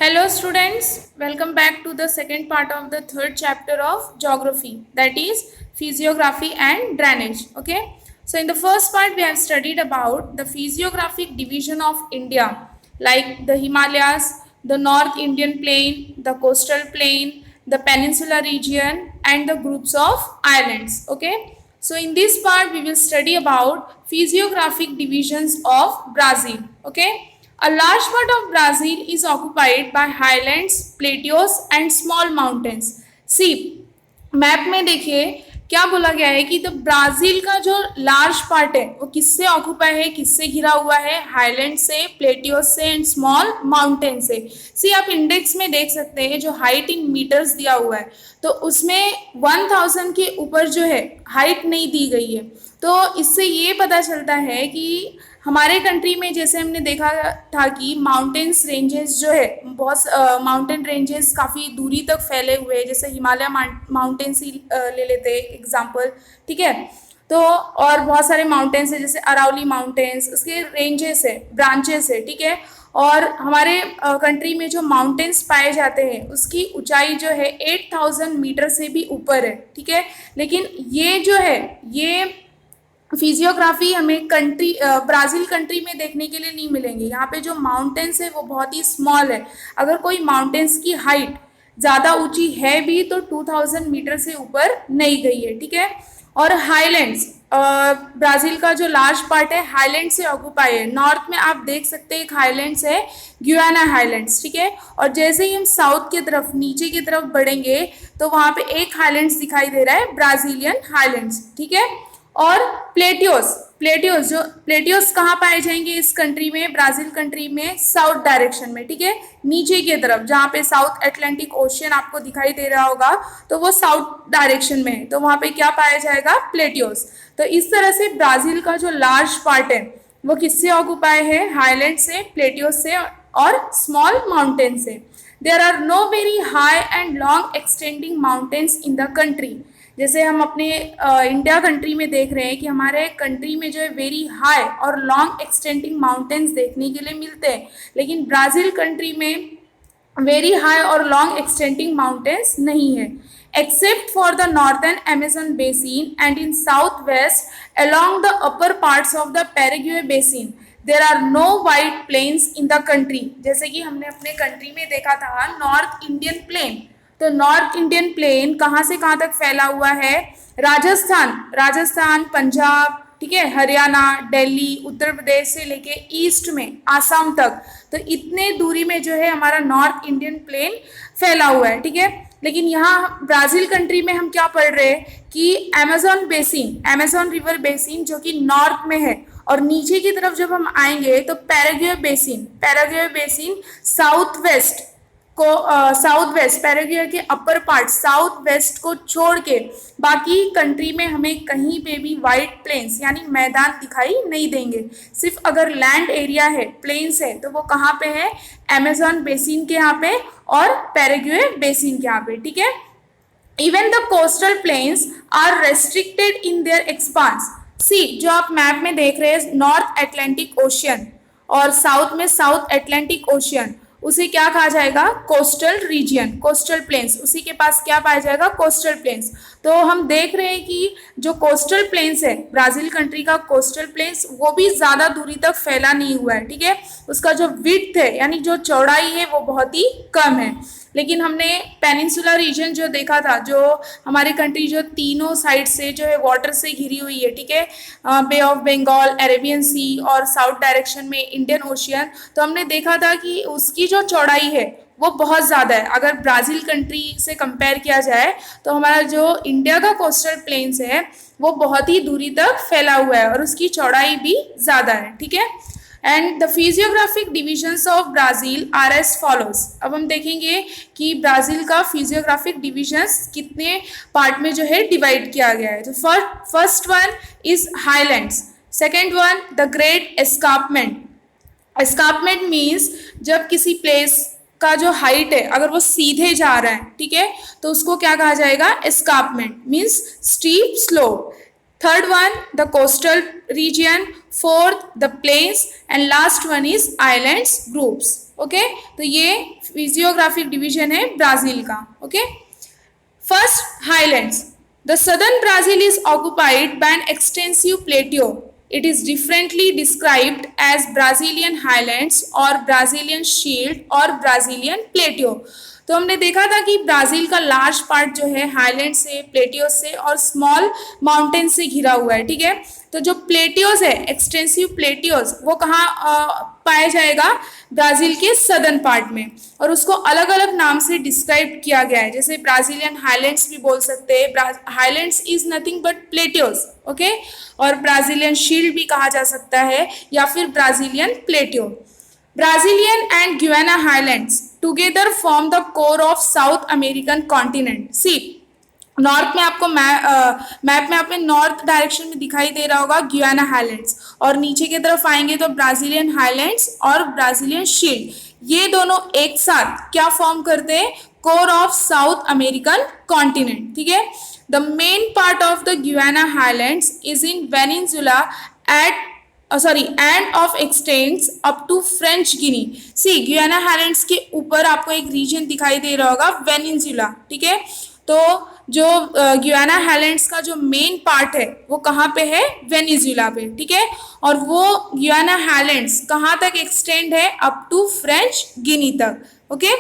Hello students, welcome back to the second part of the third chapter of geography, that is physiography and drainage. Okay, so in the first part we have studied about the physiographic division of India, like the Himalayas, the North Indian plain, the coastal plain, the peninsula region and the groups of islands. Okay, so in this part we will study about physiographic divisions of Brazil. Okay, a large part of Brazil is occupied by highlands, plateaus and small mountains. See, map में देखिए क्या बोला गया है कि the Brazil का जो large part है वो किससे ऑक्यूपाई है, किससे घिरा हुआ है, हाईलैंड से, प्लेटियोस से एंड स्मॉल माउंटेन से. सी आप इंडेक्स में देख सकते हैं जो हाइट इन मीटर्स दिया हुआ है तो उसमें 1000 के ऊपर जो है हाइट नहीं दी गई है. तो इससे ये पता चलता है कि हमारे कंट्री में जैसे हमने देखा था कि माउंटेन्स रेंजेस जो है बहुत माउंटेन रेंजेस काफ़ी दूरी तक फैले हुए हैं, जैसे हिमालय माउंटेन्स ही ले लेते हैं एग्जांपल. ठीक है, तो और बहुत सारे माउंटेन्स है जैसे अरावली माउंटेन्स, उसके रेंजेस है, ब्रांचेस है. ठीक है, और हमारे कंट्री में जो माउंटेन्स पाए जाते हैं उसकी ऊंचाई जो है 8000 मीटर से भी ऊपर है. ठीक है, लेकिन ये जो है ये फिजियोग्राफी हमें ब्राज़ील कंट्री में देखने के लिए नहीं मिलेंगे. यहाँ पे जो माउंटेन्स है वो बहुत ही स्मॉल है. अगर कोई माउंटेन्स की हाइट ज़्यादा ऊंची है भी तो 2000 मीटर से ऊपर नहीं गई है. ठीक है, और हाईलैंड्स ब्राज़ील का जो लार्ज पार्ट है हाईलैंड से ऑक्यूपाई है. नॉर्थ में आप देख सकते हैं एक हाईलैंड्स है, गुयाना हाईलैंड्स. ठीक है, और जैसे ही हम साउथ की तरफ नीचे की तरफ बढ़ेंगे तो वहाँ पे एक हाईलैंड्स दिखाई दे रहा है, ब्राज़ीलियन हाईलैंड्स. ठीक है, और प्लेटियोस कहाँ पाए जाएंगे इस कंट्री में, ब्राज़ील कंट्री में साउथ डायरेक्शन में. ठीक है, नीचे की तरफ जहाँ पे साउथ अटलांटिक ओशियन आपको दिखाई दे रहा होगा तो वो साउथ डायरेक्शन में है, तो वहाँ पे क्या पाया जाएगा, प्लेटियोस. तो इस तरह से ब्राज़ील का जो लार्ज पार्ट है वो किससे ऑक्यूपाई है, हाईलैंड से, प्लेटियोस से और स्मॉल माउंटेन से. There are no very high and long extending mountains in the country. जैसे हम अपने इंडिया कंट्री में देख रहे हैं कि हमारे कंट्री में जो है वेरी हाई और लॉन्ग एक्सटेंडिंग माउंटेन्स देखने के लिए मिलते हैं, लेकिन ब्राज़ील कंट्री में वेरी हाई और लॉन्ग एक्सटेंडिंग माउंटेन्स नहीं है. Except for the northern Amazon basin and in south west along the upper parts of the Paraguay basin there are no wide plains in the country. जैसे कि हमने अपने country में देखा था नॉर्थ इंडियन प्लेन, तो नॉर्थ इंडियन प्लेन कहाँ से कहाँ तक फैला हुआ है, राजस्थान, पंजाब, ठीक है, हरियाणा, दिल्ली, उत्तर प्रदेश से लेके ईस्ट में आसाम तक, तो इतने दूरी में जो है हमारा नॉर्थ इंडियन प्लेन फैला हुआ है. ठीक है, लेकिन यहाँ ब्राज़ील कंट्री में हम क्या पढ़ रहे हैं कि अमेजोन रिवर बेसिन जो कि नॉर्थ में है, और नीचे की तरफ जब हम आएंगे तो Paraguay basin south west Paraguay के अपर पार्ट साउथ वेस्ट को छोड़ के बाकी कंट्री में हमें कहीं पे भी वाइड प्लेन्स यानी मैदान दिखाई नहीं देंगे. सिर्फ अगर लैंड एरिया है, प्लेन्स है, तो वो कहाँ पे है, अमेजोन बेसिन के यहाँ पे और पैराग्वे बेसिन के यहाँ पे. ठीक है, even the coastal plains are restricted in their expanse. See जो आप मैप में देख रहे हैं नॉर्थ अटलांटिक ओशियन और साउथ में साउथ अटलांटिक ओशियन, उसे क्या कहा जाएगा, कोस्टल रीजियन, कोस्टल प्लेन्स. उसी के पास क्या पाया जाएगा, कोस्टल प्लेन्स. तो हम देख रहे हैं कि जो कोस्टल प्लेन्स है ब्राज़ील कंट्री का कोस्टल प्लेन्स वो भी ज़्यादा दूरी तक फैला नहीं हुआ है. ठीक है, उसका जो विड्थ है यानी जो चौड़ाई है वो बहुत ही कम है. लेकिन हमने पेनिनसुला रीजन जो देखा था, जो हमारी कंट्री जो तीनों साइड से जो है वाटर से घिरी हुई है. ठीक है, बे ऑफ बंगाल, अरेबियन सी और साउथ डायरेक्शन में इंडियन ओशियन, तो हमने देखा था कि उसकी जो चौड़ाई है वो बहुत ज़्यादा है. अगर ब्राज़ील कंट्री से कंपेयर किया जाए तो हमारा जो इंडिया का कोस्टल प्लेन्स है वो बहुत ही दूरी तक फैला हुआ है और उसकी चौड़ाई भी ज़्यादा है. ठीक है, and the physiographic divisions of Brazil are as follows. अब हम देखेंगे कि ब्राज़ील का फिजियोग्राफिक डिविजन्स कितने पार्ट में जो है डिवाइड किया गया है. तो first one is highlands, second one the great escarpment. Escarpment means जब किसी प्लेस का जो हाइट है अगर वो सीधे जा रहा है, ठीक है, तो उसको क्या कहा जाएगा, escarpment means steep slope. Third one, the coastal region. Fourth, the plains. And last one is islands groups. Okay, तो ये फिजियोग्राफिक डिवीजन है ब्राजील का. Okay, first, highlands. The southern Brazil is occupied by an extensive plateau. It is differently described as Brazilian highlands or Brazilian shield or Brazilian plateau. तो हमने देखा था कि Brazil का लार्ज पार्ट जो है हाईलैंड से, प्लेटियो से और स्मॉल माउंटेन से घिरा हुआ है. ठीक है, तो जो प्लेटियोज है, एक्सटेंसिव प्लेटियोज, वो कहाँ पाया जाएगा? ब्राज़ील के सदर्न पार्ट में, और उसको अलग अलग नाम से डिस्क्राइब किया गया है. जैसे ब्राज़ीलियन हाईलैंड्स भी बोल सकते हैं. Highlands is nothing but plateaus. Okay, और ब्राज़ीलियन शील्ड भी कहा जा सकता है या फिर Brazilian plateau. Brazilian and Guiana Highlands together form the core of South American continent. See, north में आपको मैप में आपने नॉर्थ डायरेक्शन में दिखाई दे रहा होगा गुयाना हाईलैंड्स, और नीचे की तरफ आएंगे तो ब्राज़ीलियन हाईलैंड्स और ब्राज़ीलियन शील्ड. ये दोनों एक साथ क्या फॉर्म करते हैं? Core of South American continent. ठीक है, the main part of the Guiana highlands is in Venezuela at and of extends up to French Guinea. See, Guiana highlands के ऊपर आपको एक रीजन दिखाई दे रहा होगा, वेनेजुला. ठीक है, तो जो गुयाना हाईलैंड्स का जो मेन पार्ट है वो कहाँ पे है? वेनेजुला पे. ठीक है, और वो गुयाना हाईलैंड्स कहाँ तक एक्सटेंड है? अप टू फ्रेंच गिनी तक. Okay,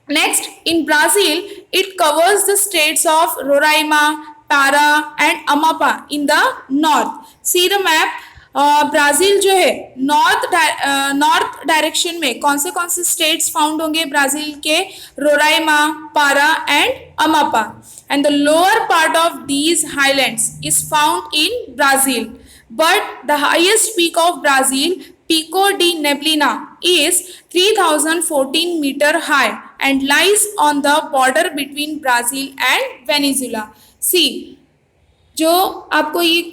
next, in Brazil it covers the states of Roraima, Para and Amapa in the north. See the map. Brazil जो है नॉर्थ डायरेक्शन में कौन से स्टेट्स फाउंड होंगे ब्राज़ील के? Roraima, Para and Amapa. And the lower part of these highlands is found in Brazil, but the highest peak of Brazil, Pico de Neblina, is 3014 meter high and lies on the border between Brazil and Venezuela. See, जो आपको ये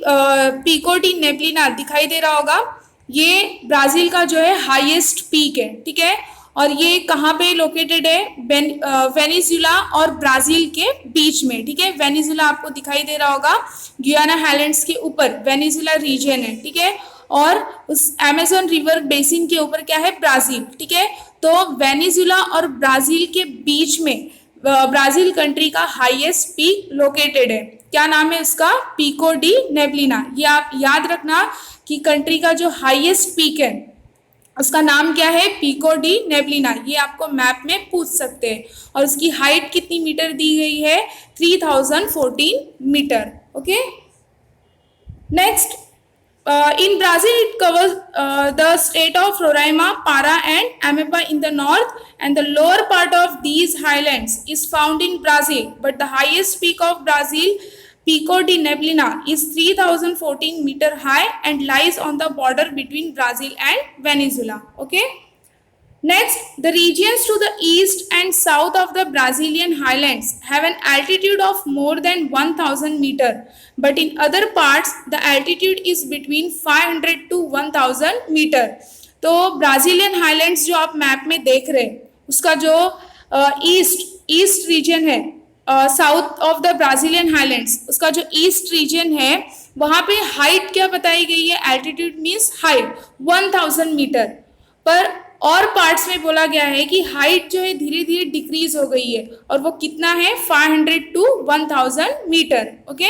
pico de नेब्लिना दिखाई दे रहा होगा, ये Brazil का जो है हाईएस्ट पीक है. ठीक है, और ये कहाँ पे लोकेटेड है? वेनेजुला और ब्राज़ील के बीच में. ठीक है, वेनेजुला आपको दिखाई दे रहा होगा, गुयाना हाईलैंड्स के ऊपर वेनेजुला रीजन है. ठीक है, और उस अमेज़न रिवर बेसिन के ऊपर क्या है? ब्राज़ील. ठीक है, तो वेनेजुला और ब्राज़ील के बीच में ब्राज़ील कंट्री का हाईएस्ट पीक लोकेटेड है. क्या नाम है उसका? Pico de Neblina. ये आप याद रखना कि कंट्री का जो हाईएस्ट पीक है उसका नाम क्या है? Pico de Neblina. ये आपको मैप में पूछ सकते हैं. और उसकी हाइट कितनी मीटर दी गई है? 3014 metre. Okay, next, in Brazil it covers the state of Roraima, Para and Amapá in the north, and the lower part of these highlands is found in Brazil, but the highest peak of Brazil, Pico de Neblina, is 3014 meter high and lies on the border between Brazil and Venezuela. Okay, next, the regions to the east and south of the Brazilian highlands have an altitude of more than 1000 meter, but in other parts the altitude is between 500 to 1000 meter. तो Brazilian highlands जो आप map में देख रहे हैं उसका जो east region है, south of the Brazilian highlands, उसका जो ईस्ट रीजन है वहाँ पे हाइट क्या बताई गई है? Altitude means height 1000 metre. पर और पार्ट्स में बोला गया है कि हाइट जो है धीरे धीरे डिक्रीज हो गई है, और वो कितना है? 500 to 1000 metre. Okay,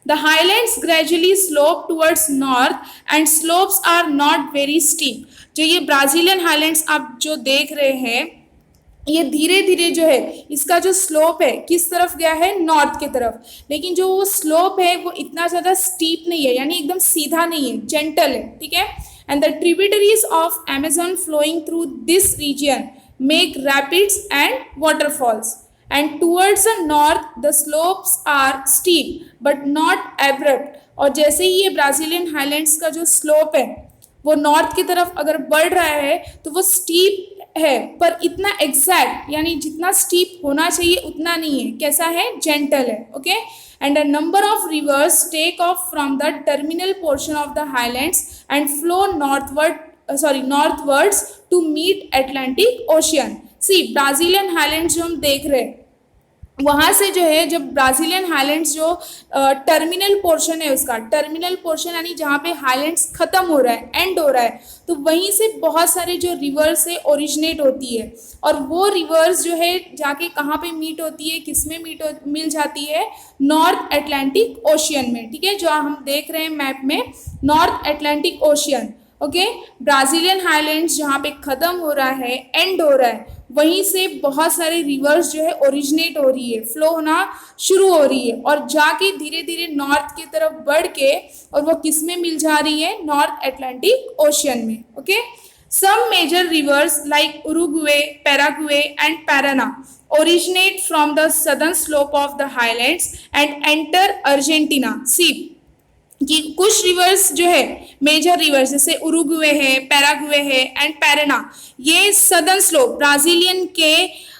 the highlands gradually slope towards north and slopes are not very steep. जो ये ब्राज़ीलियन हाईलैंड्स आप जो देख रहे हैं, ये धीरे धीरे जो है इसका जो स्लोप है किस तरफ गया है? नॉर्थ की तरफ. लेकिन जो वो स्लोप है वो इतना ज़्यादा स्टीप नहीं है, यानी एकदम सीधा नहीं है, जेंटल है. ठीक है, and the tributaries of Amazon flowing through this region make rapids and waterfalls, and towards the north the slopes are steep but not abrupt. और जैसे ही ये ब्राज़ीलियन हाईलैंड्स का जो स्लोप है वो नॉर्थ की तरफ अगर बढ़ रहा है तो वो स्टीप है, पर इतना एग्जैक्ट यानी जितना स्टीप होना चाहिए उतना नहीं है. कैसा है? जेंटल है. Okay, and a number of rivers take off from the terminal portion of the highlands and flow northwards to meet Atlantic Ocean. See, Brazilian highlands जो हम देख रहे हैं वहां से जो है, जब ब्राजीलियन हाईलैंड्स जो टर्मिनल पोर्शन है, उसका टर्मिनल पोर्शन यानी जहाँ पे हाईलैंड्स खत्म हो रहा है, एंड हो रहा है, तो वहीं से बहुत सारे जो रिवर्स है ओरिजिनेट होती है। और वो रिवर्स जो है जाके कहाँ पे मीट होती है, किसमें मिल जाती है, नॉर्थ अटलांटिक ओशियन में। ठीक है, जो हम देख रहे हैं मैप में, north Atlantic ocean. Okay, Brazilian highlands जहाँ पे खत्म हो रहा है, एंड हो रहा है, वहीं से बहुत सारे रिवर्स जो है ओरिजिनेट हो रही है, फ्लो होना शुरू हो रही है, और जाके धीरे धीरे नॉर्थ की तरफ बढ़ के, और वो किस में मिल जा रही है, नॉर्थ अटलांटिक ओशियन में। Okay, some major rivers like Uruguay, Paraguay and Parana originate from the southern slope of the highlands and enter Argentina. See, कि कुछ रिवर्स जो है, मेजर रिवर्स जैसे उरुग्वे है, पैराग्वे है एंड पैराना, ये southern slope, Brazilian के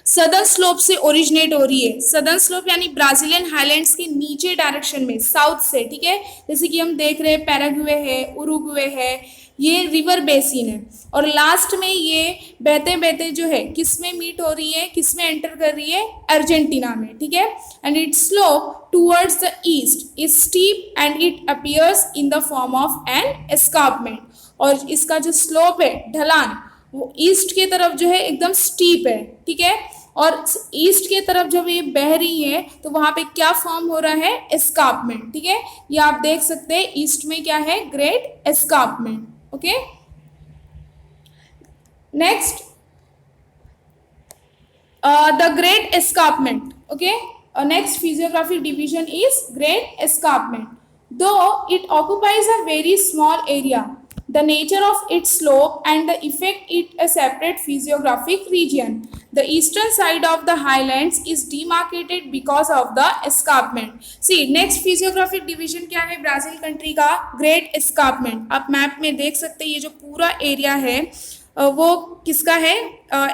southern slope से ओरिजिनेट हो रही है। सदर्न स्लोप यानी ब्राजीलियन हाईलैंड्स के नीचे डायरेक्शन में, साउथ से। ठीक है, जैसे कि हम देख रहे हैं पैराग्वे है, उरुग्वे है, ये रिवर बेसिन है, और लास्ट में ये बहते बहते जो है किस में मीट हो रही है, किस में एंटर कर रही है, अर्जेंटीना में। ठीक है, and its slope towards the east is steep and it appears in the form of an escarpment. और इसका जो स्लोप है, ढलान, वो ईस्ट के तरफ जो है एकदम स्टीप है। ठीक है, और ईस्ट के तरफ जब ये बह रही है तो वहां पे क्या फॉर्म हो रहा है, एस्कार्पमेंट। ठीक है, ये आप देख सकते हैं, ईस्ट में क्या है, great escarpment. Okay, next the great escarpment. Okay, next physiographic division is great escarpment. Though it occupies a very small area, the nature of its slope and the effect it a separate physiographic region. The eastern side of the highlands is demarcated because of the escarpment. See, next physiographic division क्या है Brazil country का, great escarpment. आप map में देख सकते हैं, ये जो पूरा एरिया है वो किसका है,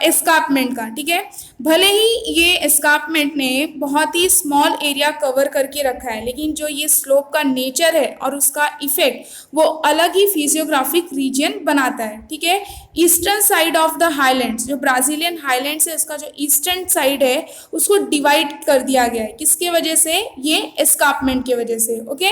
एस्कार्पमेंट का। ठीक है, भले ही ये एस्कार्पमेंट ने बहुत ही स्मॉल एरिया कवर करके रखा है, लेकिन जो ये स्लोप का नेचर है और उसका इफेक्ट वो अलग ही फिजियोग्राफिक रीजन बनाता है। ठीक है, eastern side of the highlands, जो ब्राजीलियन हाईलैंड्स है उसका जो ईस्टर्न साइड है उसको डिवाइड कर दिया गया है, किसके वजह से, ये एस्कार्पमेंट की वजह से। Okay,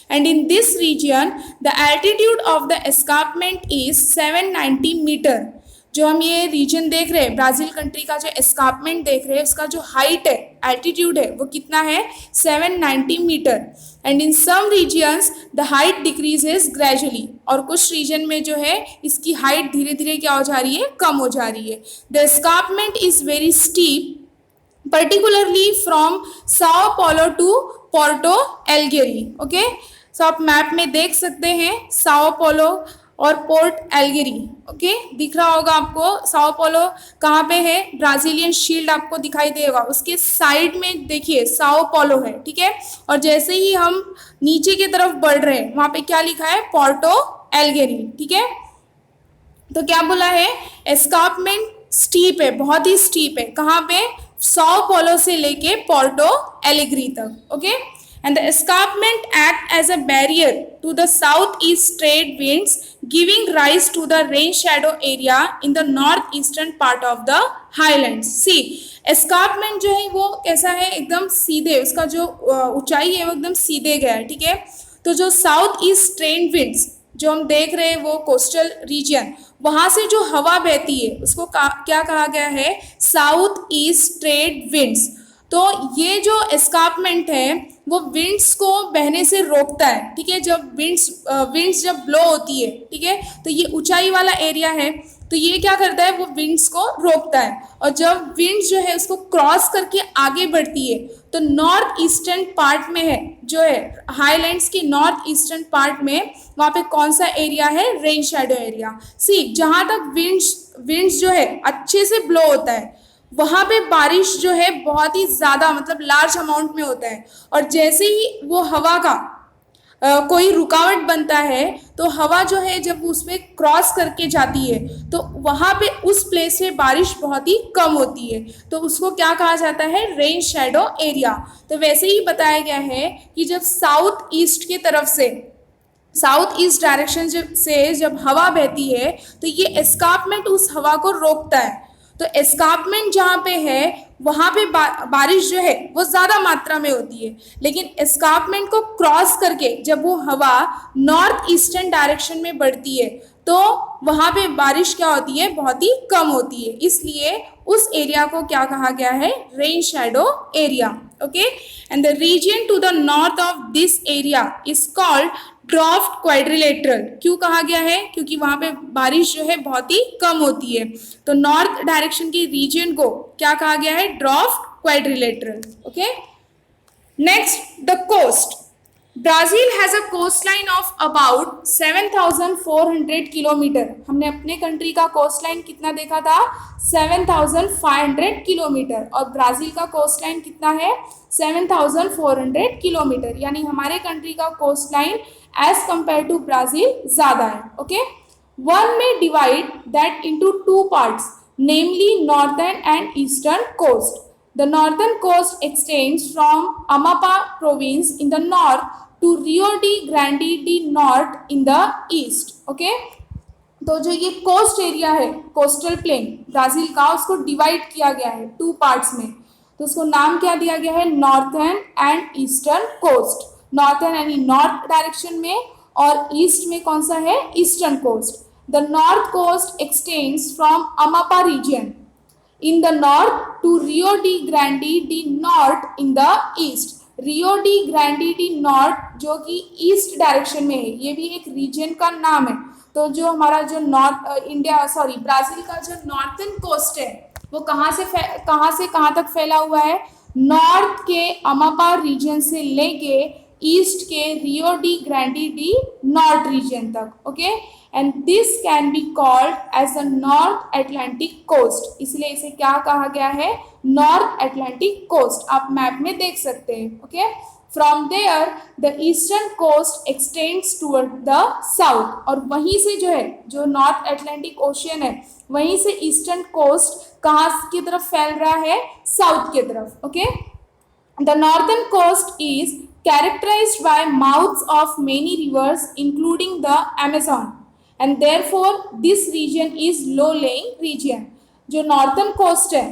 and in this region the altitude of the escarpment is 790 metre. जो हम ये रीजन देख रहे हैं, ब्राजील कंट्री का जो एस्कार्पमेंट देख रहे हैं, उसका जो हाइट है, एल्टीट्यूड है, वो कितना है, 790 metre. And in some regions the height decreases gradually, और कुछ रीजन में जो है इसकी हाइट धीरे धीरे क्या हो जा रही है, कम हो जा रही है। The escarpment is very steep, particularly from Sao Paulo to Porto Alegre. Okay, so आप मैप में देख सकते हैं साओ पोलो और पोर्ट एल्गेरी। ओके, दिख रहा होगा आपको, साओ पोलो कहाँ पे है, ब्राजीलियन शील्ड आपको दिखाई देगा, उसके साइड में देखिए साओ पोलो है। ठीक है, और जैसे ही हम नीचे की तरफ बढ़ रहे हैं वहाँ पे क्या लिखा है, पोर्टो एल्गेरी। ठीक है, तो क्या बोला है, एस्कार्पमेंट स्टीप है, बहुत ही स्टीप है, कहाँ पे, साओ पोलो से लेके पोर्टो एलेग्री तक। Okay, and the escarpment act as a barrier to the southeast trade winds, giving rise to the rain shadow area in the northeastern part of the highlands. See, escarpment जो है वो कैसा है, एकदम सीधे, उसका जो ऊंचाई है वो एकदम सीधे गया है। ठीक है, तो जो साउथ ईस्ट ट्रेड विंड्स जो हम देख रहे हैं वो कोस्टल रीजन, वहां से जो हवा बहती है उसको क्या कहा गया है, साउथ ईस्ट ट्रेड विंड्स। तो ये जो एस्कार्पमेंट है वो विंड्स को बहने से रोकता है। ठीक है, जब विंड्स जब ब्लो होती है, ठीक है, तो ये ऊंचाई वाला एरिया है, तो ये क्या करता है, वो विंड्स को रोकता है। और जब विंड्स जो है उसको क्रॉस करके आगे बढ़ती है तो नॉर्थ ईस्टर्न पार्ट में है, जो है हाईलैंड्स के नॉर्थ ईस्टर्न पार्ट में, वहाँ पे कौन सा एरिया है, रेन शेडो एरिया। सी, जहाँ तक विंड्स जो है अच्छे से ब्लो होता है वहाँ पे बारिश जो है बहुत ही ज़्यादा, मतलब लार्ज अमाउंट में होता है। और जैसे ही वो हवा का कोई रुकावट बनता है तो हवा जो है जब उसमें क्रॉस करके जाती है तो वहाँ पे उस प्लेस पे बारिश बहुत ही कम होती है, तो उसको क्या कहा जाता है, रेन शेडो एरिया। तो वैसे ही बताया गया है कि जब साउथ ईस्ट की तरफ से, साउथ ईस्ट डायरेक्शन से जब हवा बहती है तो ये एस्कार्पमेंट उस हवा को रोकता है। तो एस्कार्पमेंट जहाँ पे है वहाँ पे बारिश जो है वो ज़्यादा मात्रा में होती है, लेकिन एस्कार्पमेंट को क्रॉस करके जब वो हवा नॉर्थ ईस्टर्न डायरेक्शन में बढ़ती है तो वहाँ पे बारिश क्या होती है, बहुत ही कम होती है। इसलिए उस एरिया को क्या कहा गया है, rain shadow area. Okay, and the region to the north of this area is called draft quadrilateral. क्यों कहा गया है, क्योंकि वहां पे बारिश जो है बहुत ही कम होती है, तो नॉर्थ डायरेक्शन के रीजन को क्या कहा गया है, draft quadrilateral. Okay, next the coast. Brazil has a coast line of about 7,400 kilometre. हमने अपने कंट्री का कोस्ट लाइन कितना देखा था, 7,500 किलोमीटर, और ब्राजील का कोस्ट लाइन कितना है, 7,400 किलोमीटर। यानी हमारे कंट्री का coast line as compare to Brazil ज्यादा है। ओके, वन में divide that into two parts, namely northern and eastern coast. The northern coast extends from Amapá province in the north to Rio de Grande do Norte in the east. Okay? तो जो ये coast area है, coastal plain Brazil का, उसको divide किया गया है two parts में। तो उसको नाम क्या दिया गया है, northern and eastern coast. Northern यानी नॉर्थ डायरेक्शन में, और ईस्ट में कौन सा है, eastern coast. The north coast extends from Amapa region in the north to Rio de Grande do Norte in the east. Rio de Grande do Norte जो कि east direction में है, ये भी एक रीजन का नाम है। तो जो हमारा जो ब्राजील का जो नॉर्थर्न कोस्ट है वो कहाँ से कहाँ तक फैला हुआ है, नॉर्थ के अमापा रीजन से लेके ईस्ट के Rio de Grande de North region तक। Okay, and this can be called as the north Atlantic coast. इसलिए इसे क्या कहा गया है, नॉर्थ एटलांटिक कोस्ट। आप मैप में देख सकते हैं। Okay, from there the eastern coast extends toward the south, और वहीं से जो है, जो नॉर्थ एटलांटिक ओशियन है, वहीं से ईस्टर्न कोस्ट कहाँ की तरफ फैल रहा है, साउथ की तरफ। Okay, the northern coast is characterized by mouths of many rivers including the Amazon, and therefore this region is low lying region. जो नॉर्थर्न कोस्ट है,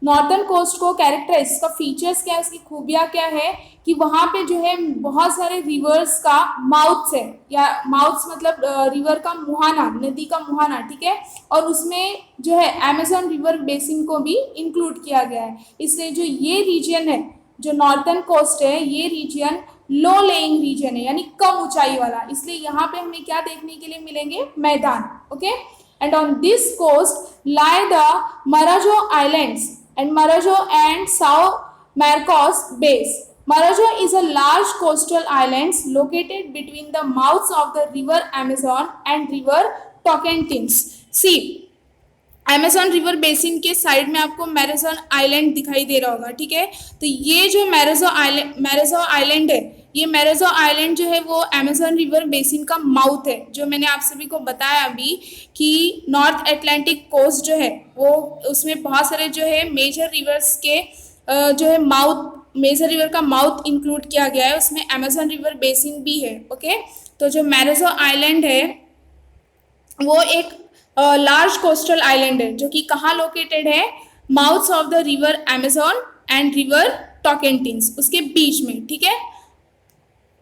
नॉर्थर्न कोस्ट को कैरेक्टराइज, इसका फीचर्स क्या है, इसकी खूबियाँ क्या है, कि वहाँ पे जो है बहुत सारे रिवर्स का माउथ्स है, या माउथ्स मतलब रिवर का मुहाना, नदी का मुहाना, ठीक है, और उसमें जो है अमेजन रिवर बेसिन को भी इंक्लूड किया गया है। इसलिए जो ये रीजन है, जो नॉर्थर्न कोस्ट है, ये रीजन लो लेइंग रीजन है, यानी कम ऊंचाई वाला। इसलिए यहाँ पे हमें क्या देखने के लिए मिलेंगे, मैदान। Okay, and on this coast lie the Marajo islands and Marajo and Sao Marcos bays. Marajo is a large coastal island located between the mouths of the river Amazon and river Tocantins. See, Amazon river basin के side में आपको मैराजो island दिखाई दे रहा होगा, ठीक है। तो ये जो मैराजो आइलैंड है, ये मैराजो आइलैंड जो है वो अमेजन रिवर बेसिन का माउथ है। जो मैंने आप सभी को बताया अभी कि नॉर्थ अटलांटिक कोस्ट जो है वो, उसमें बहुत सारे जो है मेजर रिवर्स के जो है माउथ, मेजर रिवर का माउथ इंक्लूड किया गया है, उसमें अमेजन रिवर बेसिन भी है। ओके, तो जो मैराजो आइलैंड है वो एक लार्ज कोस्टल आइलैंड है, जो कि कहाँ लोकेटेड है, mouths of the river Amazon and river Tocantins, उसके बीच में, ठीक है।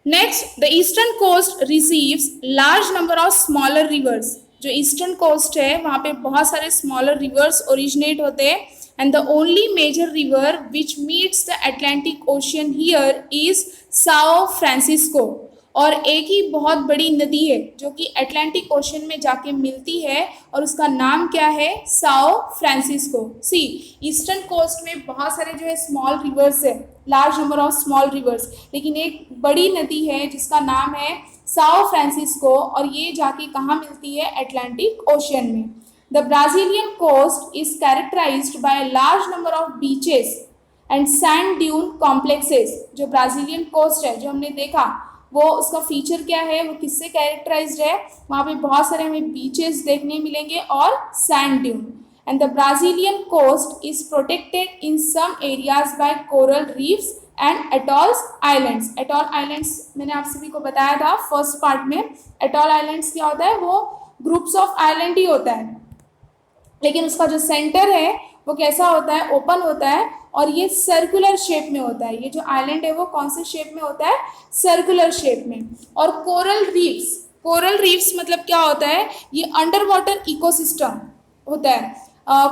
Next, the eastern coast receives large number of smaller rivers. जो ईस्टर्न कोस्ट है वहाँ पे बहुत सारे स्मॉलर रिवर्स ओरिजिनेट होते हैं, and the only major river which meets the Atlantic Ocean here is Sao Francisco. और एक ही बहुत बड़ी नदी है जो कि अटलांटिक ओशन में जाके मिलती है, और उसका नाम क्या है, साओ फ्रांसिस्को। सी, ईस्टर्न कोस्ट में बहुत सारे जो है स्मॉल रिवर्स है, large number of small reverse, लेकिन एक बड़ी नदी है जिसका नाम है साओ फ्रांसिस्को, और ये जाके कहाँ मिलती है, अटलांटिक ओशन में। The Brazilian coast is characterized by large number of beaches and sand dune complexes. जो ब्राजीलियन कोस्ट है जो हमने देखा, वो उसका फीचर क्या है, वो किससे कैरेक्टराइज्ड है, वहाँ पे बहुत सारे हमें बीचेस देखने मिलेंगे और sand dune. And the Brazilian coast is protected in some areas by coral reefs and atolls islands. Atoll islands मैंने आप सभी को बताया था फर्स्ट पार्ट में। एटॉल आइलैंड्स क्या होता है, वो ग्रुप्स ऑफ आइलैंड ही होता है, लेकिन उसका जो सेंटर है वो कैसा होता है, ओपन होता है, और ये सर्कुलर शेप में होता है। ये जो आइलैंड है वो कौन से शेप में होता है? सर्कुलर शेप में। और कोरल रीफ्स मतलब क्या होता है? ये अंडर वाटर इकोसिस्टम होता है।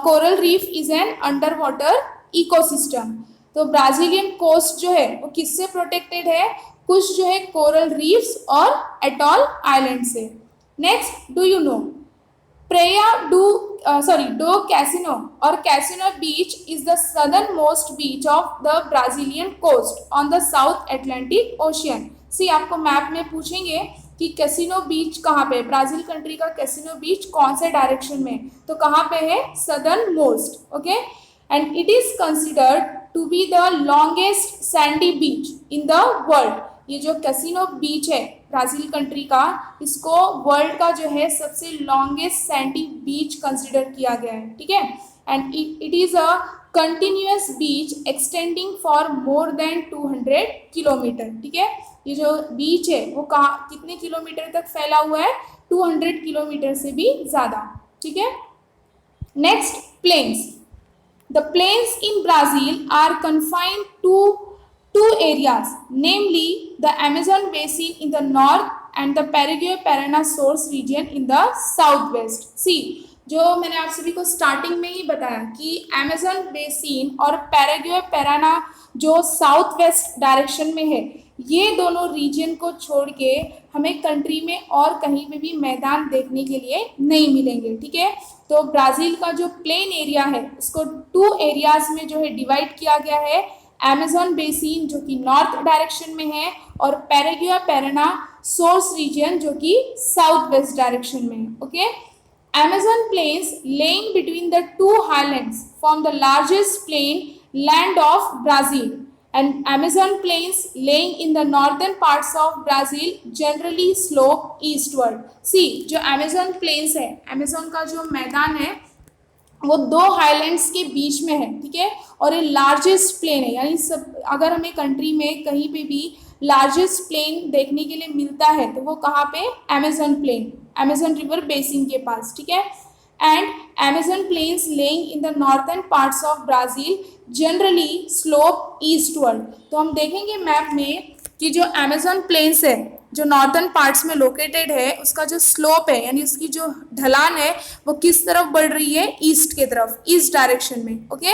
Coral reef is an under water ecosystem. तो ब्राजीलियन कोस्ट जो है वो किससे प्रोटेक्टेड है? कुछ जो है कोरल रीफ्स और एटॉल आइलैंड से। Next, do you know Praia do Cassino or Cassino Beach is the southernmost beach of the Brazilian coast on the South Atlantic Ocean. See, आपको मैप में पूछेंगे कि कैसिनो बीच कहाँ पे है, Brazil country का Cassino beach कौन से डायरेक्शन में, तो कहाँ पे है? Southern most. Okay, and it is considered to be the longest sandy beach in the world. ये जो कैसिनो बीच है ब्राजील कंट्री का, इसको वर्ल्ड का जो है सबसे लॉन्गेस्ट सैंडी बीच कंसिडर किया गया है। ठीक है, and it is a continuous beach extending for more than 200 kilometre. ठीक है, ये जो बीच है वो कहाँ कितने किलोमीटर तक फैला हुआ है? 200 किलोमीटर से भी ज़्यादा। ठीक है, next, plains. The plains in Brazil are confined to two areas, namely the Amazon basin in the north and the Paraguay-Paraná source region in the southwest. See, जो मैंने आप सभी को स्टार्टिंग में ही बताया कि अमेजन बेसिन और पैराग्वे पैराना जो साउथ वेस्ट डायरेक्शन में है, ये दोनों रीजन को छोड़ के हमें कंट्री में और कहीं पे भी मैदान देखने के लिए नहीं मिलेंगे। ठीक है, तो ब्राज़ील का जो प्लेन एरिया है उसको 2 एरियाज में जो है डिवाइड किया गया है। अमेजन बेसिन जो कि नॉर्थ डायरेक्शन में है और पैराग्वे पैराना सोर्स रीजन जो कि साउथ वेस्ट डायरेक्शन में है। Okay, Amazon plains laying between the two highlands form the largest plain land of Brazil, and Amazon plains laying in the northern parts of Brazil generally slope eastward. See, जो Amazon plains है, Amazon का जो मैदान है वो 2 highlands के बीच में है। ठीक है, और ये लार्जेस्ट प्लेन है, यानी सब अगर हमें कंट्री में कहीं पे भी लार्जेस्ट प्लेन देखने के लिए मिलता है तो वो कहाँ पे? Amazon plain, Amazon river basin के पास। ठीक है, and Amazon plains lying in the northern parts of Brazil generally slope eastward. तो हम देखेंगे मैप में कि जो अमेजन प्लेन्स है जो नॉर्थर्न पार्ट्स में लोकेटेड है, उसका जो स्लोप है यानी उसकी जो ढलान है वो किस तरफ बढ़ रही है? ईस्ट के तरफ, ईस्ट डायरेक्शन में। Okay,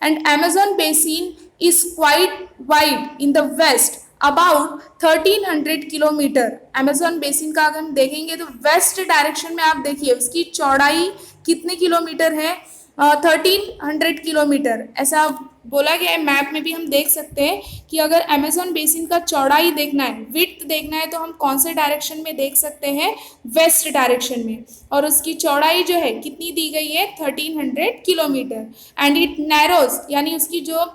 and Amazon basin is quite wide in the west about 1300 kilometre. Amazon basin का अगर हम देखेंगे तो वेस्ट डायरेक्शन में आप देखिए उसकी चौड़ाई कितने किलोमीटर है? 1300 किलोमीटर ऐसा बोला गया है। मैप में भी हम देख सकते हैं कि अगर अमेजन बेसिन का चौड़ाई देखना है, विड्थ देखना है, तो हम कौन से डायरेक्शन में देख सकते हैं? वेस्ट डायरेक्शन में। और उसकी चौड़ाई जो है कितनी दी गई है? 1300 किलोमीटर। एंड इट नैरोज यानी उसकी जो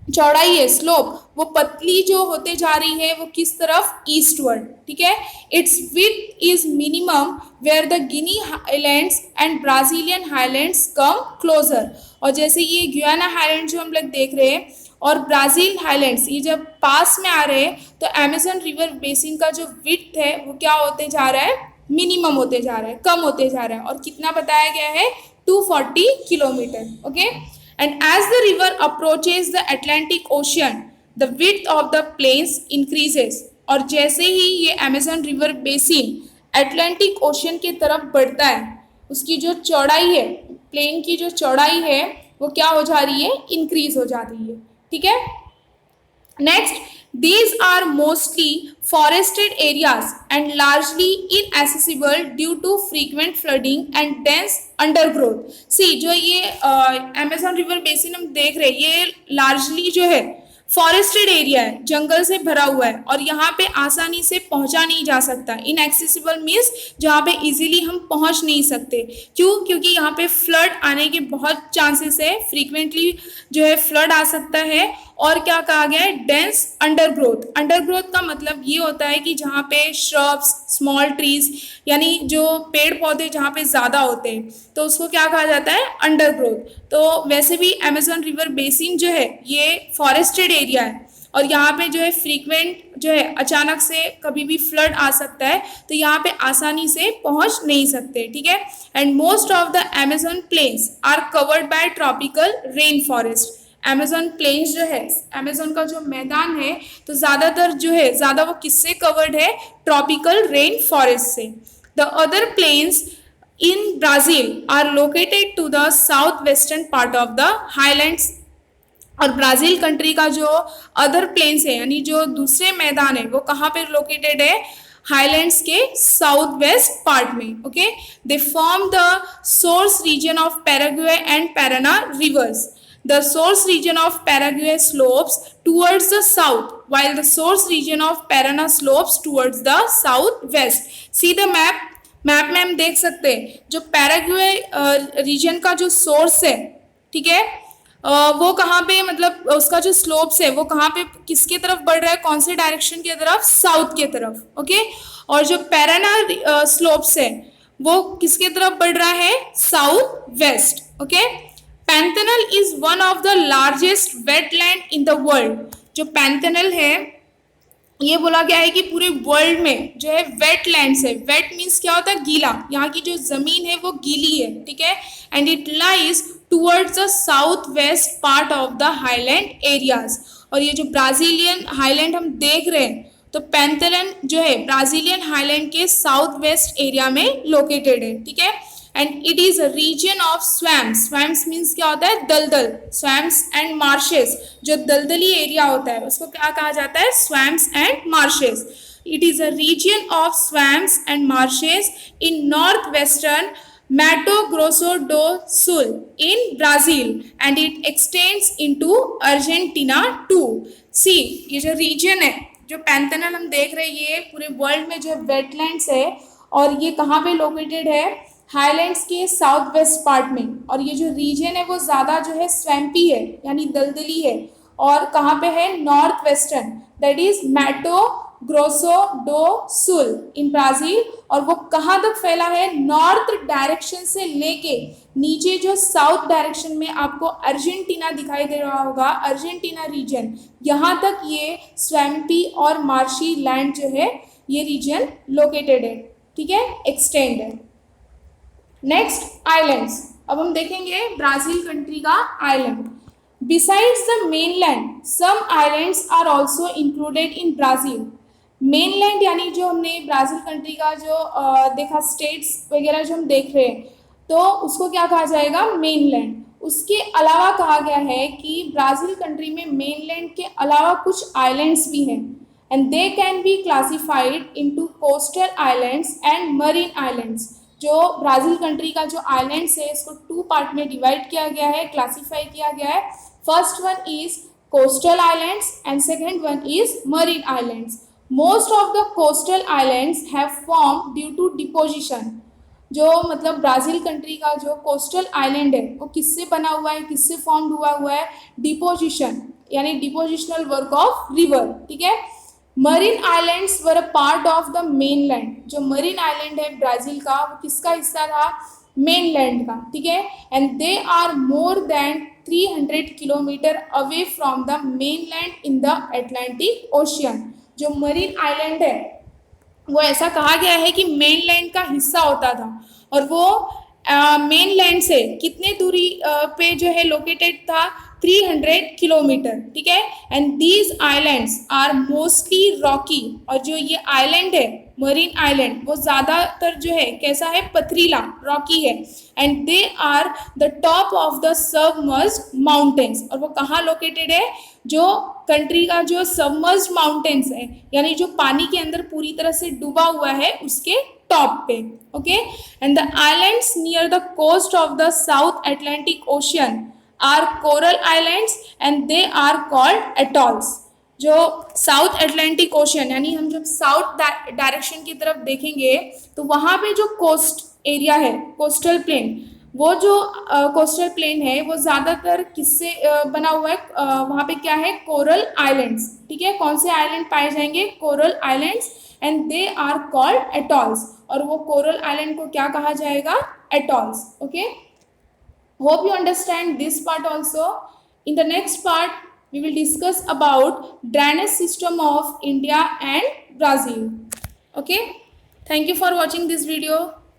चौड़ाई है, स्लोप, वो पतली जो होते जा रही है वो किस तरफ? ईस्टवर्ड। ठीक है, its width is minimum where the Guinea highlands and Brazilian highlands come closer. और जैसे ये गुयाना हाईलैंड जो हम लोग देख रहे हैं और ब्राज़ील हाईलैंड्स ये जब पास में आ रहे हैं तो अमेजन रिवर बेसिन का जो विड्थ है वो क्या होते जा रहा है? मिनिमम होते जा रहा है, कम होते जा रहा है। और कितना बताया गया है? 240 kilometre. Okay, and as the river approaches the Atlantic Ocean, the width of the plains increases. और जैसे ही ये Amazon river basin Atlantic ocean की तरफ बढ़ता है, उसकी जो चौड़ाई है, प्लेन की जो चौड़ाई है वो क्या हो जा रही है? इंक्रीज हो जा रही है। ठीक है, next, these are mostly forested areas and largely inaccessible due to frequent flooding and dense undergrowth. See, जो ये अमेजन रिवर बेसिन हम देख रहे हैं ये लार्जली जो है फॉरेस्टेड एरिया है, जंगल से भरा हुआ है और यहाँ पे आसानी से पहुँचा नहीं जा सकता। इनएक्सेसिबल मीन्स जहाँ पे इजीली हम पहुँच नहीं सकते। क्यों? क्योंकि यहाँ पे फ्लड आने के बहुत चांसेस है, फ्रीक्वेंटली जो है फ्लड आ सकता है। और क्या कहा गया है? Dense undergrowth. अंडरग्रोथ का मतलब ये होता है कि जहाँ पे श्रब्स, स्मॉल ट्रीज यानी जो पेड़ पौधे जहाँ पे ज़्यादा होते हैं तो उसको क्या कहा जाता है? अंडरग्रोथ। तो वैसे भी अमेजन रिवर बेसिन जो है ये फॉरेस्टेड एरिया है और यहाँ पे जो है फ्रीक्वेंट जो है अचानक से कभी भी फ्लड आ सकता है, तो यहाँ पे आसानी से पहुँच नहीं सकते। ठीक है, and most of the Amazon plains are covered by tropical rain forest Amazon plains जो है, अमेजोन का जो मैदान है, तो ज़्यादातर जो है ज़्यादा वो किससे कवर्ड है, ट्रॉपिकल रेन फॉरेस्ट से. The other plains in Brazil are located to the south western part of the highlands. और ब्राज़ील कंट्री का जो अदर प्लेन्स है यानी जो दूसरे मैदान है वो कहाँ पे लोकेटेड है, हाईलैंड्स के साउथ वेस्ट पार्ट में. Okay, they form the source region of Paraguay and Parana rivers. The source region of Paraguay slopes towards the south, while the source region of Paraná slopes towards the southwest. See the map. Map में हम देख सकते हैं जो Paraguay reason का जो source है, ठीक है, वो कहाँ पे, मतलब उसका जो स्लोप्स है वो कहाँ पे किसके तरफ बढ़ रहा है, कौन से डायरेक्शन की तरफ, साउथ के तरफ. ओके, और जो पैराना स्लोप्स है वो किसके तरफ बढ़ रहा है, south west. Okay, Pantanal is one of the largest wetland in the world. जो पैंथेनल है ये बोला गया है कि पूरे वर्ल्ड में जो है वेटलैंड्स है. वेट मीन्स क्या होता है, गीला. यहाँ की जो जमीन है वो गीली है, ठीक है. And it lies towards the south west part of the highland areas. और ये जो ब्राजीलियन हाईलैंड हम देख रहे हैं, तो पैंथेनल जो है ब्राजीलियन हाईलैंड के साउथ वेस्ट एरिया में लोकेटेड है, ठीक है. And it is a region of swamps. Swamps means क्या होता है, दलदल. स्वैम्स एंड मार्शेस, जो दलदली एरिया होता है उसको क्या कहा जाता है, swamps and marshes. It is a region of swamps and marshes in north western Mato Grosso do Sul in Brazil and it extends into Argentina too. See, ये जो रीजन है, जो पैंथेनल हम देख रहे हैं, ये पूरे वर्ल्ड में जो वेटलैंड्स है और ये कहाँ पे लोकेटेड है, हाईलैंड्स के साउथ वेस्ट पार्ट में. और ये जो रीजन है वो ज़्यादा जो है स्वैम्पी है यानी दलदली है. और कहाँ पे है, north western, that is Mato Grosso do Sul in Brazil. और वो कहाँ तक फैला है, नॉर्थ डायरेक्शन से लेके नीचे जो साउथ डायरेक्शन में आपको अर्जेंटीना दिखाई दे रहा होगा, अर्जेंटीना रीजन, यहाँ तक ये स्वैम्पी और मार्शी लैंड जो है ये रीजन लोकेटेड है, ठीक है, एक्सटेंड है. Next, islands. अब हम देखेंगे ब्राज़ील कंट्री का island. Besides the mainland some islands are also included in Brazil. Mainland यानी जो हमने ब्राज़ील कंट्री का जो देखा, स्टेट्स वगैरह जो हम देख रहे हैं, तो उसको क्या कहा जाएगा, मेनलैंड. उसके अलावा कहा गया है कि ब्राज़ील कंट्री में मेनलैंड के अलावा कुछ आइलैंड्स भी हैं. And they can be classified into coastal islands and marine islands. जो ब्राज़ील कंट्री का जो आइलैंड्स है इसको 2 पार्ट में डिवाइड किया गया है, क्लासीफाई किया गया है. First one is coastal islands and second one is marine islands. Most of the coastal islands have form due to deposition. जो मतलब ब्राज़ील कंट्री का जो कोस्टल आइलैंड है वो किससे बना हुआ है, किससे फॉर्म हुआ है, डिपोजिशन यानी डिपोजिशनल वर्क ऑफ रिवर, ठीक है. Marine islands were a part of the mainland. जो मरीन आइलैंड है ब्राज़ील का वो किसका हिस्सा था, मेनलैंड का, ठीक है. And they are more than 300 kilometre away from the mainland in the Atlantic Ocean. जो मरीन आइलैंड है वो ऐसा कहा गया है कि मेनलैंड का हिस्सा होता था और वो मेनलैंड से कितने दूरी पे जो है लोकेटेड था, 300 किलोमीटर, ठीक है. And these islands are mostly rocky. और जो ये आइलैंड है मरीन आइलैंड वो ज़्यादातर जो है कैसा है, पथरीला, रॉकी है. And they are the top of the submerged mountains. और वो कहाँ लोकेटेड है, जो कंट्री का जो सबमर्ज्ड माउंटेन्स है यानी जो पानी के अंदर पूरी तरह से डूबा हुआ है उसके टॉप पे. Okay, and the islands near the coast of the South Atlantic Ocean are coral islands and they are called atolls. जो साउथ अटलांटिक ओशियन यानी हम जब साउथ डायरेक्शन की तरफ देखेंगे तो वहाँ पे जो कोस्ट एरिया है, कोस्टल प्लेन, वो जो कोस्टल प्लेन है वो ज़्यादातर किससे बना हुआ है, वहाँ पे क्या है, कोरल आइलैंड्स, ठीक है. कौन से आइलैंड पाए जाएंगे, coral islands. And they are called atolls. और वो कोरल आइलैंड को क्या कहा जाएगा, atolls. Okay, hope you understand this part also. In the next part we will discuss about drainage system of India and Brazil. Okay, thank you for watching this video.